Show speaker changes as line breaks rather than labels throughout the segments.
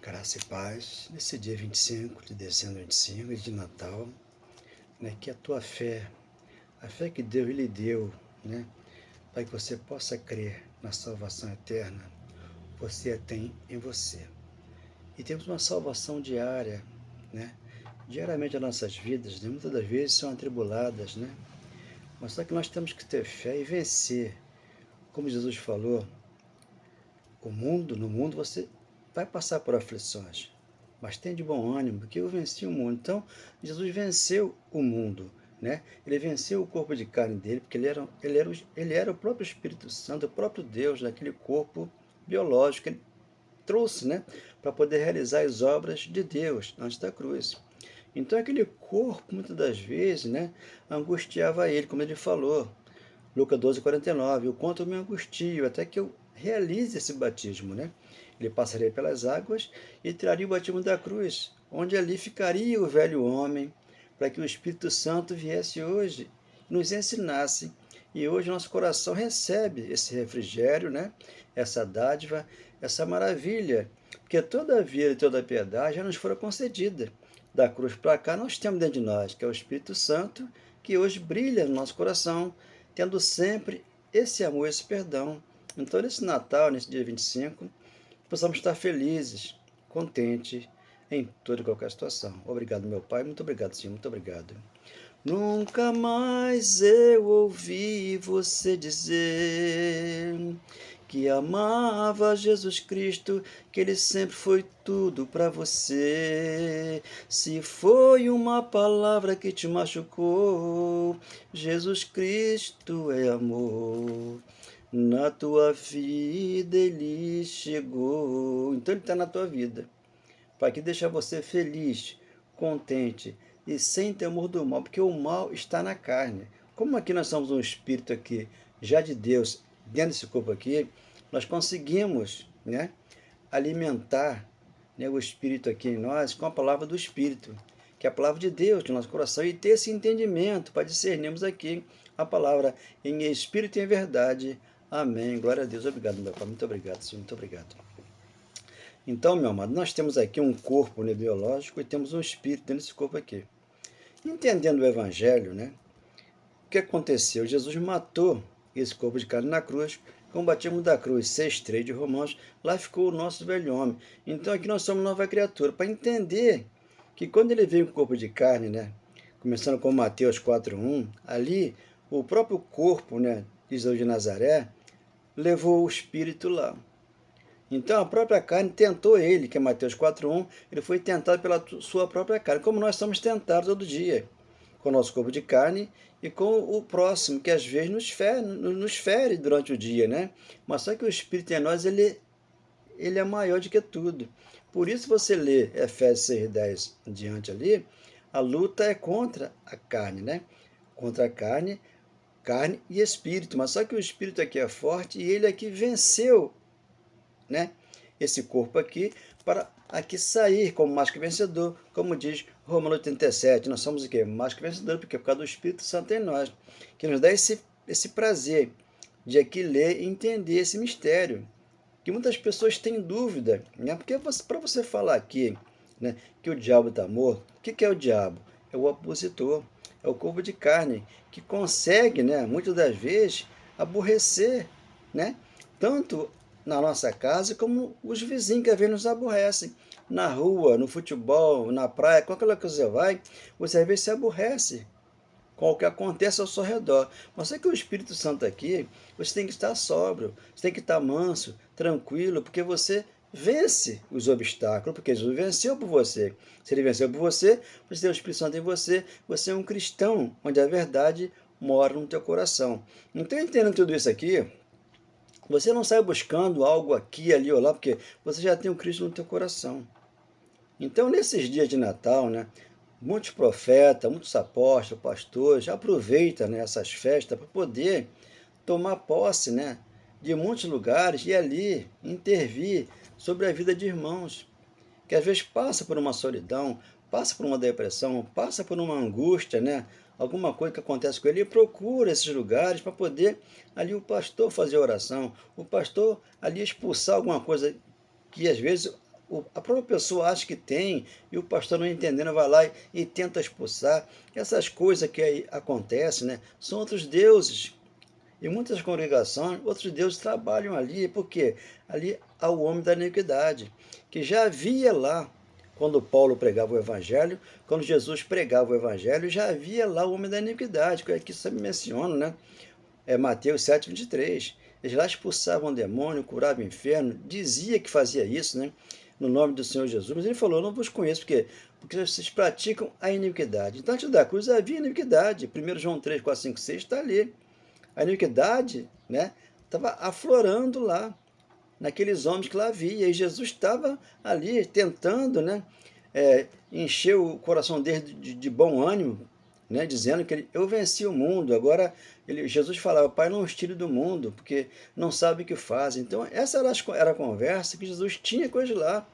Graça e paz, nesse dia 25 de dezembro, 25 de Natal, que a tua fé, a fé que Deus lhe deu, para que você possa crer na salvação eterna, você a tem em você. E temos uma salvação diária, diariamente as nossas vidas, muitas das vezes são atribuladas, mas só que nós temos que ter fé e vencer. Como Jesus falou, no mundo você vai passar por aflições, mas tem de bom ânimo, porque eu venci o mundo. Então, Jesus venceu o mundo, Ele venceu o corpo de carne dele, porque ele era o próprio Espírito Santo, o próprio Deus, naquele corpo biológico. Ele trouxe, para poder realizar as obras de Deus antes da cruz. Então, aquele corpo, muitas das vezes, angustiava ele, como ele falou. Lucas 12:49, o quanto eu me angustio, até que eu realize esse batismo, Ele passaria pelas águas e traria o batismo da cruz, onde ali ficaria o velho homem, para que o Espírito Santo viesse hoje e nos ensinasse. E hoje nosso coração recebe esse refrigério, essa dádiva, essa maravilha, porque toda a vida e toda a piedade já nos foram concedida. Da cruz para cá nós temos dentro de nós, que é o Espírito Santo, que hoje brilha no nosso coração, tendo sempre esse amor, esse perdão. Então, nesse Natal, nesse dia 25, possamos estar felizes, contentes em toda e qualquer situação. Obrigado, meu Pai. Muito obrigado, Senhor. Muito obrigado. Nunca mais eu ouvi você dizer que amava Jesus Cristo, que Ele sempre foi tudo para você. Se foi uma palavra que te machucou, Jesus Cristo é amor. Na tua vida Ele chegou. Então Ele está na tua vida, para que deixar você feliz, contente e sem temor do mal, porque o mal está na carne. Como aqui nós somos um espírito aqui, já de Deus, dentro desse corpo aqui, nós conseguimos alimentar o espírito aqui em nós com a palavra do Espírito, que é a palavra de Deus no nosso coração, e ter esse entendimento para discernirmos aqui a palavra em espírito e em verdade. Amém. Glória a Deus. Obrigado, meu Pai. Muito obrigado, Senhor. Muito obrigado. Então, meu amado, nós temos aqui um corpo biológico e temos um espírito dentro desse corpo aqui. Entendendo o Evangelho, o que aconteceu? Jesus matou esse corpo de carne na cruz, com o batismo da cruz, 6:3 de Romanos, lá ficou o nosso velho homem. Então aqui nós somos nova criatura, para entender que quando ele veio com o corpo de carne, começando com Mateus 4:1, ali o próprio corpo, de Jesus de Nazaré, levou o espírito lá. Então a própria carne tentou ele, que é Mateus 4:1, ele foi tentado pela sua própria carne, como nós somos tentados todo dia, com o nosso corpo de carne e com o próximo, que às vezes nos fere durante o dia, Mas só que o Espírito em nós, ele é maior do que tudo. Por isso você lê Efésios 6:10 diante ali, a luta é contra a carne, Contra a carne e espírito, mas só que o espírito aqui é forte e ele aqui venceu esse corpo aqui, para aqui sair como mais que vencedor, como diz Romanos 87, nós somos o quê? Mais que vencedor, porque é por causa do Espírito Santo em nós, que nos dá esse prazer de aqui ler e entender esse mistério, que muitas pessoas têm dúvida, porque para você falar aqui, que o diabo está morto, o que é o diabo? É o opositor, é o corpo de carne, que consegue, muitas das vezes, aborrecer, tanto na nossa casa, como os vizinhos que às vezes nos aborrecem. Na rua, no futebol, na praia, qualquer lugar que você vai, você às vezes se aborrece com o que acontece ao seu redor. Mas é que o Espírito Santo aqui, você tem que estar sóbrio, você tem que estar manso, tranquilo, porque você vence os obstáculos, porque Jesus venceu por você. Se ele venceu por você, você tem o Espírito Santo em você, você é um cristão, onde a verdade mora no teu coração. Então, entendendo tudo isso aqui, você não sai buscando algo aqui, ali ou lá, porque você já tem o Cristo no teu coração. Então, nesses dias de Natal, muitos profetas, muitos apóstolos, pastores, aproveitam essas festas para poder tomar posse de muitos lugares e ali intervir sobre a vida de irmãos, que às vezes passa por uma solidão, passa por uma depressão, passa por uma angústia, alguma coisa que acontece com ele, e procura esses lugares para poder ali o pastor fazer oração, o pastor ali expulsar alguma coisa que às vezes A própria pessoa acha que tem, e o pastor não entendendo vai lá e tenta expulsar. Essas coisas que aí acontecem, né, são outros deuses. Em muitas congregações, outros deuses trabalham ali, porque ali há o homem da iniquidade, que já havia lá, quando Paulo pregava o evangelho, quando Jesus pregava o evangelho, já havia lá o homem da iniquidade, que aqui sempre menciona, né? É Mateus 7,23. Eles lá expulsavam o demônio, curavam o inferno, dizia que fazia isso, né? No nome do Senhor Jesus, mas ele falou, não vos conheço, porque vocês praticam a iniquidade. Então, antes da cruz havia iniquidade. 1 João 3, 4, 5, 6 está ali. A iniquidade, né, estava aflorando lá, naqueles homens que lá havia, e Jesus estava ali tentando, né, encher o coração dele de bom ânimo, né, dizendo que eu venci o mundo. Agora Jesus falava, Pai, não os tire do mundo, porque não sabe o que fazem. Então essa era a conversa que Jesus tinha com eles lá,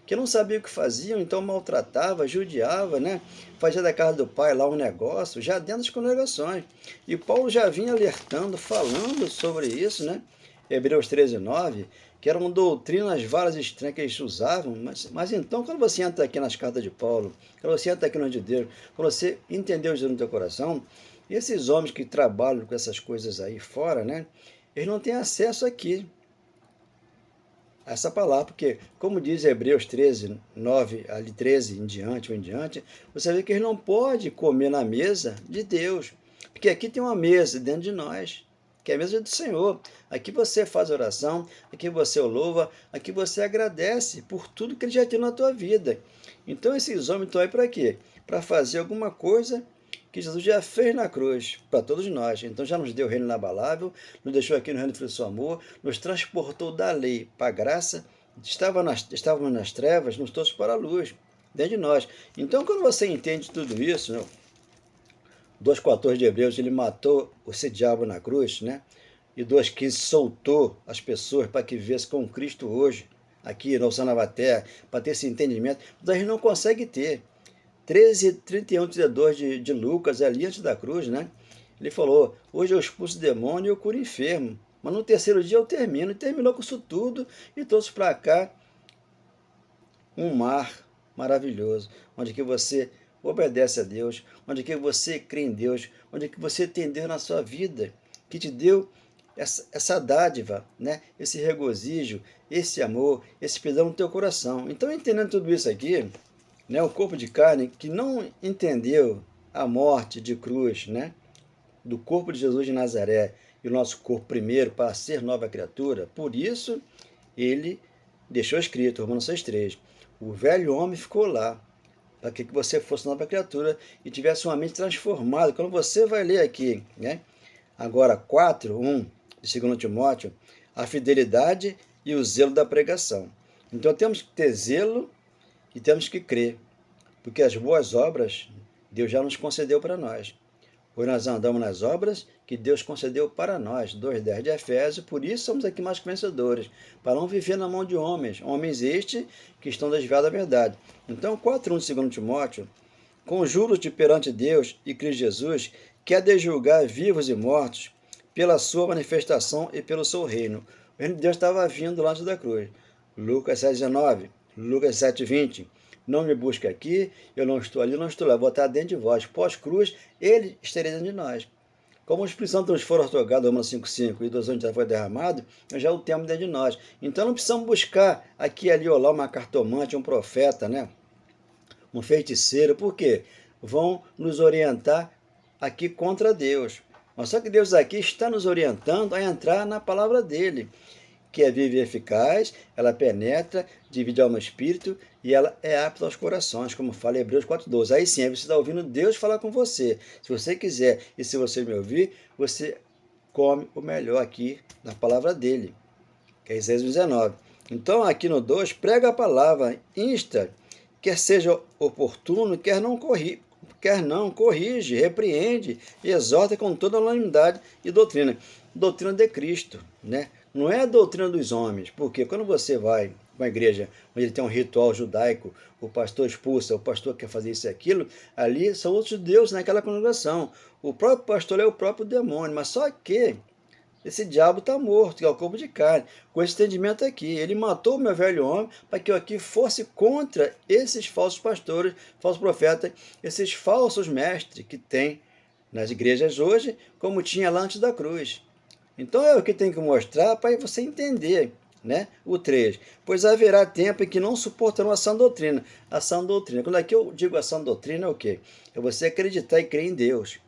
que não sabia o que faziam, então maltratava, judiava, né? Fazia da casa do pai lá um negócio, já dentro das congregações. E Paulo já vinha alertando, falando sobre isso, né? Hebreus 13:9, que eram doutrinas várias estranhas que eles usavam, mas então, quando você entra aqui nas cartas de Paulo, quando você entra aqui no de Deus, quando você entendeu Jesus no teu coração, esses homens que trabalham com essas coisas aí fora, né? Eles não têm acesso aqui essa palavra, porque, como diz Hebreus 13, 9, ali 13 em diante, você vê que eles não podem comer na mesa de Deus, porque aqui tem uma mesa dentro de nós, que é a mesa do Senhor. Aqui você faz oração, aqui você o louva, aqui você agradece por tudo que ele já tem na tua vida. Então esses homens estão aí para quê? Para fazer alguma coisa que Jesus já fez na cruz para todos nós. Então já nos deu o reino inabalável, nos deixou aqui no reino do seu amor, nos transportou da lei para a graça, estávamos nas trevas, nos trouxe para a luz, dentro de nós. Então quando você entende tudo isso, né, 2,14 de Hebreus, ele matou esse diabo na cruz, né? E 2,15 soltou as pessoas para que vivessem com Cristo hoje, aqui no Sanavaté, para ter esse entendimento, mas a gente não consegue ter. 13:31, 32 de Lucas, ali antes da cruz, né? Ele falou, hoje eu expulso o demônio e eu curo o enfermo, mas no terceiro dia eu termino. E terminou com isso tudo e trouxe para cá um mar maravilhoso, onde que você obedece a Deus, onde que você crê em Deus, onde que você tem Deus na sua vida, que te deu essa dádiva, né? Esse regozijo, esse amor, esse perdão no teu coração. Então, entendendo tudo isso aqui, né, o corpo de carne que não entendeu a morte de cruz, né, do corpo de Jesus de Nazaré, e o nosso corpo primeiro para ser nova criatura, por isso ele deixou escrito, Romanos 6,3, o velho homem ficou lá, para que você fosse nova criatura e tivesse uma mente transformada. Quando você vai ler aqui, né, agora 4:1 de 2 Timóteo, a fidelidade e o zelo da pregação. Então temos que ter zelo e temos que crer, porque as boas obras Deus já nos concedeu para nós. Hoje nós andamos nas obras que Deus concedeu para nós, 2:10 de Efésios, por isso somos aqui mais que vencedores, para não viver na mão de homens estes que estão desviados da verdade. Então, 4:1 de 2 Timóteo, conjuro-te perante Deus e Cristo Jesus, que há de julgar vivos e mortos, pela sua manifestação e pelo seu reino. O reino de Deus estava vindo lá antes da cruz. Lucas 7,19, Lucas 7,20. Não me busque aqui, eu não estou ali, não estou lá, vou estar dentro de vós. Pós-cruz, ele estaria dentro de nós. Como o Espírito Santo nos for otorgado, Romanos 5,5, e dos onde já foi derramado, já o temos dentro de nós. Então não precisamos buscar aqui, ali ou lá uma cartomante, um profeta, né? Um feiticeiro, por quê? Vão nos orientar aqui contra Deus. Mas só que Deus aqui está nos orientando a entrar na palavra dele, que é viva e eficaz, ela penetra, divide alma e espírito, e ela é apta aos corações, como fala Hebreus 4:12. Aí sim, você está ouvindo Deus falar com você. Se você quiser, e se você me ouvir, você come o melhor aqui na palavra dele, que é Isaías 19. Então, aqui no 2, prega a palavra, insta, quer seja oportuno, quer não, corrige, repreende e exorta com toda a unanimidade e doutrina. Doutrina de Cristo, né? Não é a doutrina dos homens, porque quando você vai uma igreja onde ele tem um ritual judaico, o pastor expulsa, o pastor quer fazer isso e aquilo, ali são outros deuses naquela congregação. O próprio pastor é o próprio demônio, mas só que esse diabo está morto, que é o corpo de carne, com esse entendimento aqui. Ele matou o meu velho homem para que eu aqui fosse contra esses falsos pastores, falsos profetas, esses falsos mestres que tem nas igrejas hoje, como tinha lá antes da cruz. Então é o que tem que mostrar para você entender, né? O 3. Pois haverá tempo em que não suportarão a sã doutrina. A sã doutrina. Quando aqui eu digo a sã doutrina, é o quê? É você acreditar e crer em Deus.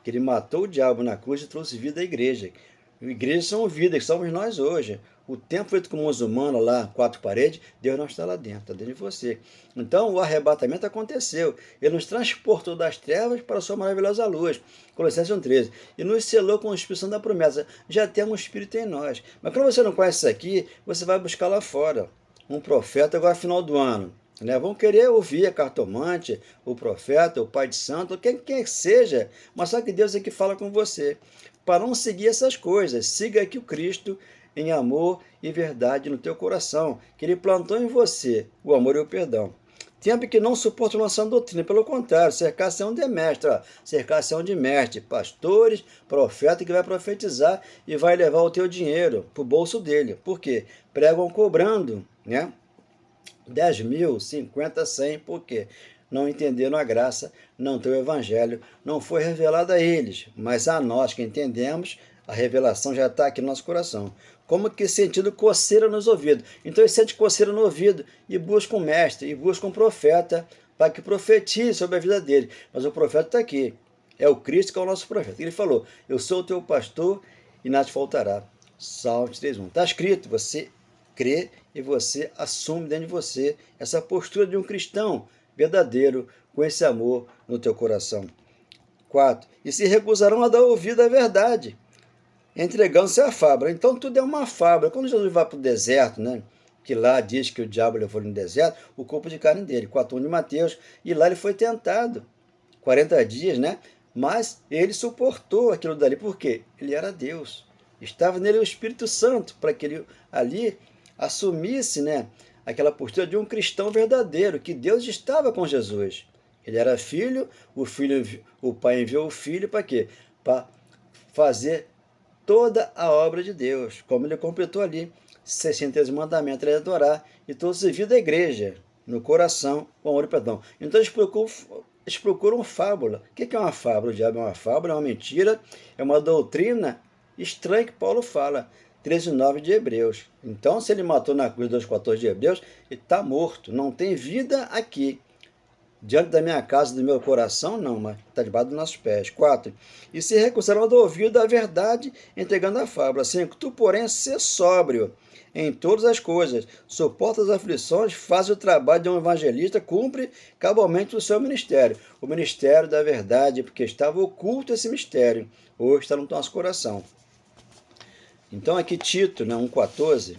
Que ele matou o diabo na cruz e trouxe vida à igreja. Igrejas são vidas, que somos nós hoje. O templo feito com mãos humanas lá, 4 paredes, Deus não está lá dentro, está dentro de você. Então o arrebatamento aconteceu. Ele nos transportou das trevas para a sua maravilhosa luz. Colossenses 1,13. E nos selou com a expressão da promessa. Já temos um Espírito em nós. Mas quando você não conhece isso aqui, você vai buscar lá fora. Um profeta agora final do ano. Né? Vão querer ouvir a cartomante, o profeta, o pai de santo, quem que seja, mas só que Deus é que fala com você. Para não seguir essas coisas, siga aqui o Cristo em amor e verdade no teu coração, que ele plantou em você o amor e o perdão. Tempo que não suporta a sã doutrina, pelo contrário, cercação de mestre, cercação de mestre, pastores, profeta que vai profetizar e vai levar o teu dinheiro para o bolso dele. Por quê? Pregam cobrando, né? 10 mil, 50, 100, por quê? Não entenderam a graça, não tem o evangelho, não foi revelado a eles, mas a nós que entendemos, a revelação já está aqui no nosso coração. Como que sentindo coceira nos ouvidos. Então ele sente coceira no ouvido e busca um mestre, e busca um profeta para que profetize sobre a vida dele. Mas o profeta está aqui, é o Cristo que é o nosso profeta. Ele falou, eu sou o teu pastor e nada te faltará. Salmo 3:1. Está escrito, você crê e você assume dentro de você essa postura de um cristão verdadeiro, com esse amor no teu coração. 4. E se recusarão a dar ouvido à verdade, entregando-se à fábula. Então tudo é uma fábula. Quando Jesus vai para o deserto, né, que lá diz que o diabo levou no deserto, o corpo de carne dele, 4:1 de Mateus, e lá ele foi tentado, 40 dias, né, mas ele suportou aquilo dali, por quê? Ele era Deus, estava nele o Espírito Santo, para que ele ali assumisse, né, aquela postura de um cristão verdadeiro, que Deus estava com Jesus. Ele era filho, o pai enviou o filho para quê? Para fazer toda a obra de Deus, como ele completou ali, 613 mandamentos, ele adorar, e todos viviam da igreja, no coração, com amor e perdão. Então eles procuram fábula. O que é uma fábula? O diabo é uma fábula, é uma mentira, é uma doutrina estranha que Paulo fala. 13:9 de Hebreus. Então, se ele matou na cruz 2:14 de Hebreus, ele está morto, não tem vida aqui. Diante da minha casa, do meu coração, não, mas está debaixo dos nossos pés. 4. E se recusaram do ouvido da verdade, entregando a fábula. 5. Tu, porém, ser sóbrio em todas as coisas, suporta as aflições, faz o trabalho de um evangelista, cumpre cabalmente o seu ministério. O ministério da verdade, porque estava oculto esse mistério, hoje está no nosso coração. Então aqui Tito, né, 1,14,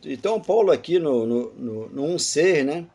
então Paulo aqui no 1,6, né,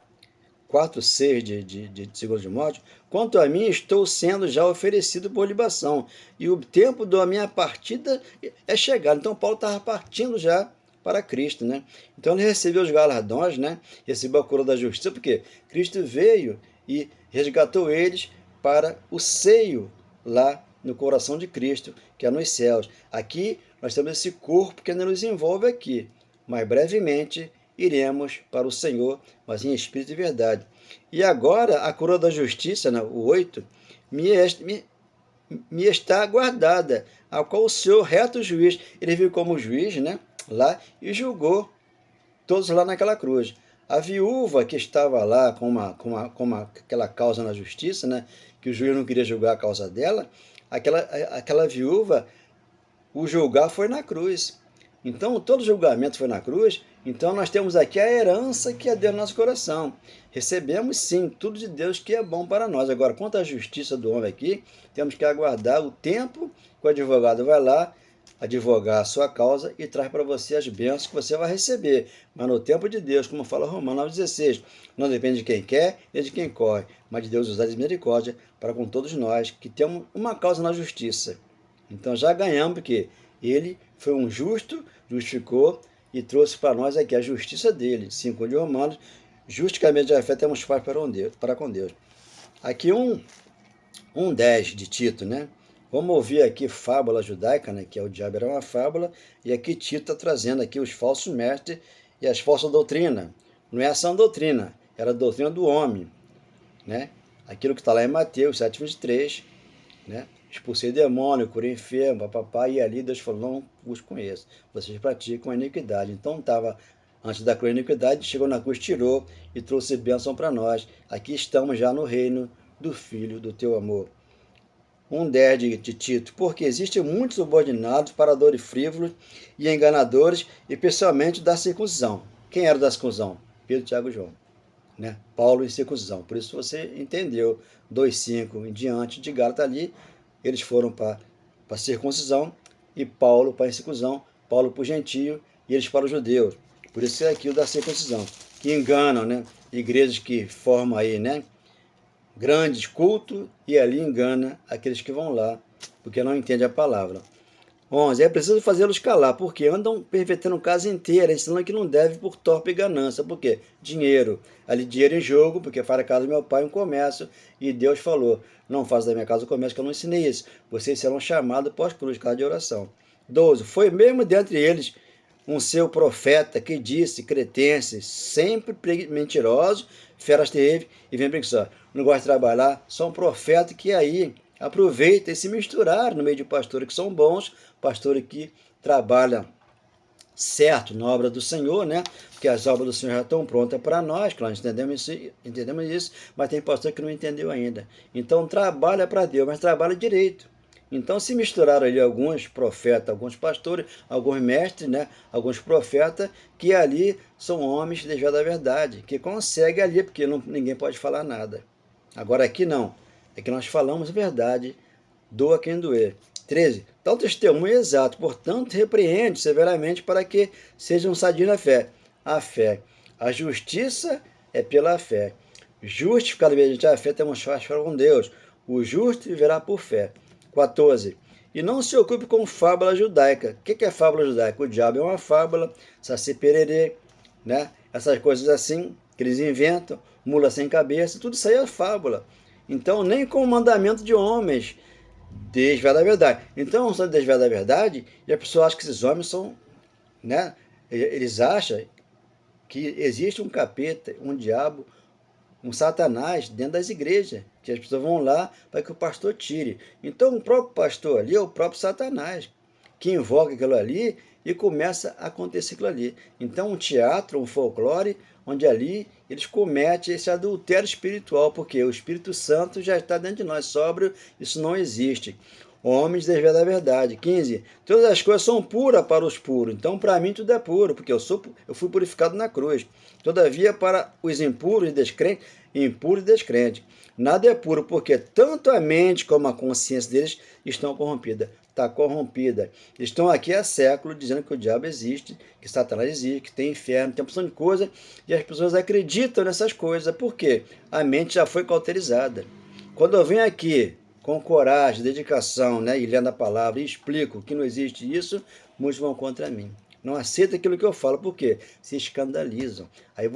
4,6 de 2 Timóteo, quanto a mim estou sendo já oferecido por libação, e o tempo da minha partida é chegado. Então Paulo estava partindo já para Cristo, né? Então ele recebeu os galardões, né, recebeu a coroa da justiça, porque Cristo veio e resgatou eles para o seio lá no coração de Cristo, que é nos céus. Aqui nós temos esse corpo que ainda nos envolve aqui, mas brevemente iremos para o Senhor, mas em espírito e verdade. E agora a coroa da justiça, né, o 8, me está guardada, a qual o Senhor, reto juiz, ele veio como juiz, né, lá e julgou todos lá naquela cruz. A viúva que estava lá com aquela causa na justiça, né, que o juiz não queria julgar a causa dela, aquela viúva, o julgar foi na cruz. Então, todo julgamento foi na cruz. Então, nós temos aqui a herança que é Deus no nosso coração. Recebemos, sim, tudo de Deus que é bom para nós. Agora, quanto à justiça do homem aqui, temos que aguardar o tempo que o advogado vai lá advogar a sua causa e traz para você as bênçãos que você vai receber. Mas no tempo de Deus, como fala Romanos 9,16, não depende de quem quer nem de quem corre, mas de Deus usar de misericórdia para com todos nós que temos uma causa na justiça. Então já ganhamos, porque ele foi um justo, justificou e trouxe para nós aqui a justiça dele. 5 de Romanos, justicamente a fé temos paz para com Deus. Aqui 1:10 de Tito, né? Vamos ouvir aqui fábula judaica, né, que é o diabo era uma fábula, e aqui Tito está trazendo aqui os falsos mestres e as falsas doutrinas. Não é a sã doutrina, era a doutrina do homem, né? Aquilo que está lá em Mateus 7,23, né? Expulsei demônio, curei enfermo, papapá, e ali Deus falou, não vos conheço, vocês praticam a iniquidade. Então estava, antes da cruz iniquidade, chegou na cruz, tirou e trouxe bênção para nós. Aqui estamos já no reino do Filho do teu amor. 1,10 de Tito, porque existem muitos subordinados, paradores frívolos e enganadores, especialmente da circuncisão. Quem era da circuncisão? Pedro, Tiago e João. Né? Paulo em circuncisão. Por isso você entendeu, 2,5 em diante de Gálatas ali, eles foram para a circuncisão e Paulo para a incircuncisão, Paulo para o gentio e eles para os judeus. Por isso é aquilo da circuncisão, que enganam, né? Igrejas que formam aí, né? Grandes cultos e ali engana aqueles que vão lá, porque não entendem a palavra. 11. É preciso fazê-los calar, porque andam pervertendo casa inteira, ensinando que não deve por torpe ganância. Por quê? Dinheiro. Ali dinheiro em jogo, porque para a casa do meu pai um comércio, e Deus falou, não faça da minha casa um comércio, que eu não ensinei isso. Vocês serão chamados pós-cruz, casa de oração. 12. Foi mesmo dentre eles um seu profeta que disse, cretense, sempre mentiroso, feras terríveis e vem preguiçoso. Não gosta de trabalhar, só um profeta que aí aproveita e se misturar no meio de pastores que são bons, pastores que trabalham certo na obra do Senhor, né? Porque as obras do Senhor já estão prontas para nós, que nós entendemos isso, mas tem pastor que não entendeu ainda. Então trabalha para Deus, mas trabalha direito. Então se misturaram ali alguns profetas, alguns pastores, alguns mestres, né? Alguns profetas, que ali são homens desviados da verdade, que conseguem ali, porque ninguém pode falar nada. Agora aqui não, é que nós falamos a verdade, doa quem doer. 13. Tal testemunho é exato, portanto, repreende severamente para que sejam sadios na fé. A fé. A justiça é pela fé. Justificado mediante a fé, temos fé com Deus. O justo viverá por fé. 14. E não se ocupe com fábula judaica. O que é fábula judaica? O diabo é uma fábula, saci pererê, né? Essas coisas assim que eles inventam, mula sem cabeça, tudo isso aí é fábula. Então, nem com o mandamento de homens, desviar da verdade. Então, só desviar da verdade, e a pessoa acha que esses homens são, né? Eles acham que existe um capeta, um diabo, um satanás dentro das igrejas, que as pessoas vão lá para que o pastor tire. Então, o próprio pastor ali é o próprio satanás, que invoca aquilo ali e começa a acontecer aquilo ali. Então, um teatro, um folclore, onde ali eles cometem esse adultério espiritual, porque o Espírito Santo já está dentro de nós, sóbrio, isso não existe. Homens desviam da verdade. 15. Todas as coisas são puras para os puros. Então, para mim, tudo é puro, porque eu fui purificado na cruz. Todavia, para os impuros e descrentes, impuro e descrente, nada é puro, porque tanto a mente como a consciência deles estão corrompidas. Está corrompida. Estão aqui há séculos dizendo que o diabo existe, que Satanás existe, que tem inferno, tem uma porção de coisa, e as pessoas acreditam nessas coisas. Por quê? A mente já foi cauterizada. Quando eu venho aqui com coragem, dedicação, né, e lendo a palavra, e explico que não existe isso, muitos vão contra mim. Não aceita aquilo que eu falo, por quê? Se escandalizam.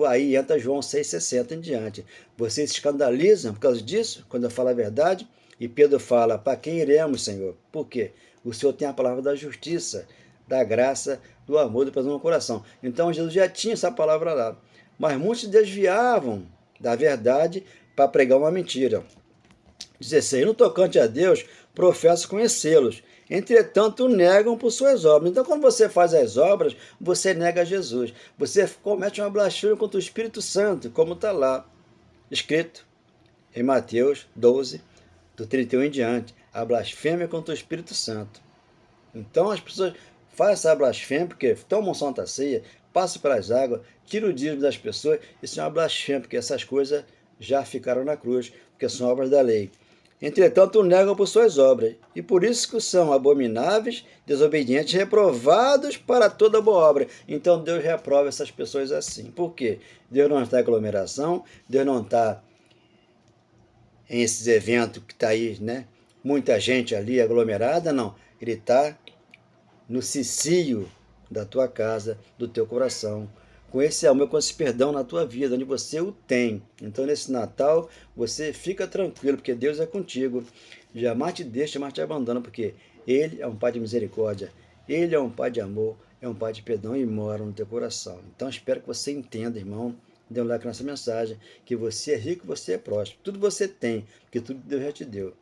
Aí entra João 6,60 em diante. Vocês se escandalizam por causa disso, quando eu falo a verdade? E Pedro fala, para quem iremos, Senhor? Por quê? O Senhor tem a palavra da justiça, da graça, do amor, do perdão no coração. Então Jesus já tinha essa palavra lá. Mas muitos desviavam da verdade para pregar uma mentira. 16. No tocante a Deus, professo conhecê-los. Entretanto, negam por suas obras. Então, quando você faz as obras, você nega Jesus. Você comete uma blasfêmia contra o Espírito Santo, como está lá escrito em Mateus 12, do 31 em diante. A blasfêmia contra o Espírito Santo. Então, as pessoas fazem essa blasfêmia porque tomam Santa Ceia, passam pelas águas, tiram o dízimo das pessoas. Isso é uma blasfêmia, porque essas coisas já ficaram na cruz, porque são obras da lei. Entretanto, negam por suas obras, e por isso que são abomináveis, desobedientes, reprovados para toda boa obra. Então, Deus reprova essas pessoas assim. Por quê? Deus não está em aglomeração, Deus não está em esses eventos que está aí, né? Muita gente ali aglomerada, não. Ele está no cicio da tua casa, do teu coração, com esse amor, com esse perdão na tua vida, onde você o tem. Então, nesse Natal, você fica tranquilo, porque Deus é contigo. jamais te deixa, jamais te abandona, porque Ele é um Pai de misericórdia, Ele é um Pai de amor, é um Pai de perdão e mora no teu coração. Então espero que você entenda, irmão, dê um like nessa mensagem, que você é rico, você é próspero, tudo você tem, porque tudo Deus já te deu.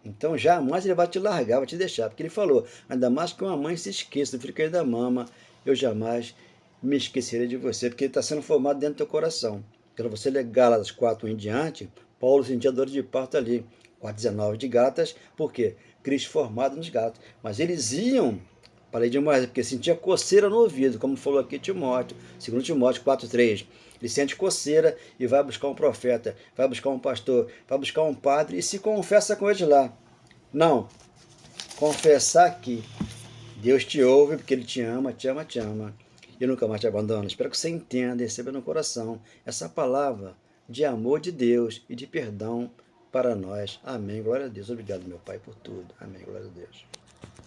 Então jamais ele vai te largar, vai te deixar, porque ele falou, ainda mais que uma mãe se esqueça do filho que ele da mama, eu jamais me esquecerei de você, porque ele está sendo formado dentro do teu coração. Quando você ler Gálatas 4 em diante, Paulo sentia dor de parto ali, 4,19 de Gálatas, por quê? Cristo formado nos Gálatas. Mas eles iam para a de porque sentia coceira no ouvido, como falou aqui Timóteo, 2 Timóteo 4,3. Ele sente coceira e vai buscar um profeta, vai buscar um pastor, vai buscar um padre e se confessa com eles lá. Não, confessar aqui. Deus te ouve porque Ele te ama, te ama, te ama. E nunca mais te abandona. Espero que você entenda e receba no coração essa palavra de amor de Deus e de perdão para nós. Amém. Glória a Deus. Obrigado, meu Pai, por tudo. Amém. Glória a Deus.